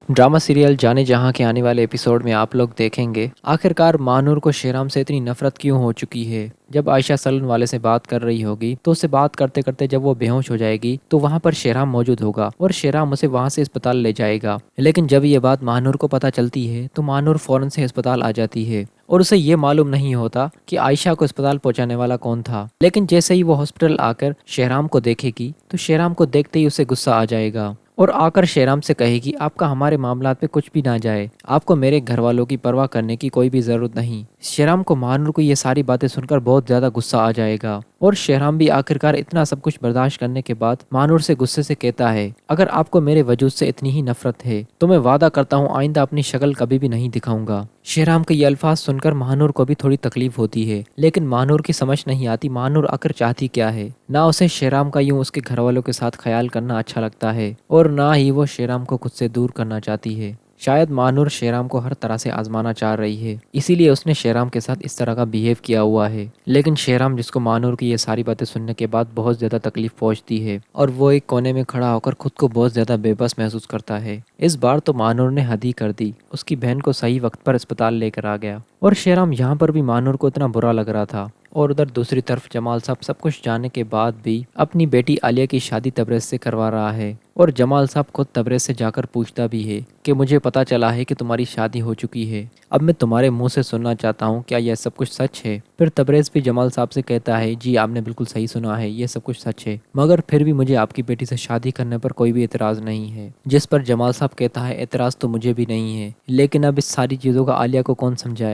Drama serial जाने जहाँ के आने वाले एपिसोड में आप लोग देखेंगे आखिरकार महानूर को शेराम से इतनी नफरत क्यों हो चुकी है। जब आयशा सलन वाले से बात कर रही होगी तो उससे बात करते करते जब वो बेहोश हो जाएगी तो वहाँ पर शेराम मौजूद होगा और शेराम उसे वहाँ से अस्पताल ले जाएगा। लेकिन जब ये बात महानूर को पता चलती है तो महानूर फौरन से अस्पताल आ जाती है और उसे ये मालूम नहीं होता कि आयशा को अस्पताल पहुंचाने वाला कौन था। लेकिन जैसे ही वो हॉस्पिटल आकर शेराम को देखेगी तो शेराम को देखते ही उसे गुस्सा आ जाएगा और आकर शेराम से कहेगी आपका हमारे मामलात पे कुछ भी ना जाए, आपको मेरे घर वालों की परवाह करने की कोई भी जरूरत नहीं। शेराम को महानूर को ये सारी बातें सुनकर बहुत ज्यादा गुस्सा आ जाएगा और शेराम भी आखिरकार इतना सब कुछ बर्दाश्त करने के बाद महानूर से गुस्से से कहता है अगर आपको मेरे वजूद से इतनी ही नफरत है तो मैं वादा करता हूँ आइंदा अपनी शक्ल कभी भी नहीं दिखाऊंगा। शेराम के ये अल्फाज सुनकर महानूर को भी थोड़ी तकलीफ होती है, लेकिन महानूर की समझ नहीं आती महानूर आकर चाहती क्या है। ना उसे शेराम का यूं उसके घर वालों के साथ ख्याल करना अच्छा लगता है और ना ही वो शेराम को खुद से दूर करना चाहती है। शायद महानूर शेराम को हर तरह से आजमाना चाह रही है, इसीलिए उसने शेराम के साथ इस तरह का बिहेव किया हुआ है। लेकिन शेराम जिसको महानूर की ये सारी बातें सुनने के बाद बहुत ज्यादा तकलीफ पहुंचती है और वो एक कोने में खड़ा होकर खुद को बहुत ज्यादा बेबस महसूस करता है। इस बार तो महानूर ने हद ही कर दी, उसकी बहन को सही वक्त पर अस्पताल लेकर आ गया और शेराम यहाँ पर भी महानूर को इतना बुरा लग रहा था। और उधर दूसरी तरफ जमाल साहब सब कुछ जानने के बाद भी अपनी बेटी आलिया की शादी तबरेज़ से करवा रहा है और जमाल साहब खुद तबरेज़ से जाकर पूछता भी है कि मुझे पता चला है कि तुम्हारी शादी हो चुकी है, अब मैं तुम्हारे मुंह से सुनना चाहता हूँ क्या यह सब कुछ सच है। फिर तबरेज़ भी जमाल साहब से कहता है जी आपने बिल्कुल सही सुना है, ये सब कुछ सच है, मगर फिर भी मुझे आपकी बेटी से शादी करने पर कोई भी एतराज़ नहीं है। जिस पर जमाल साहब कहता है एतराज़ तो मुझे भी नहीं है, लेकिन अब इस सारी चीज़ों का आलिया को कौन समझाए।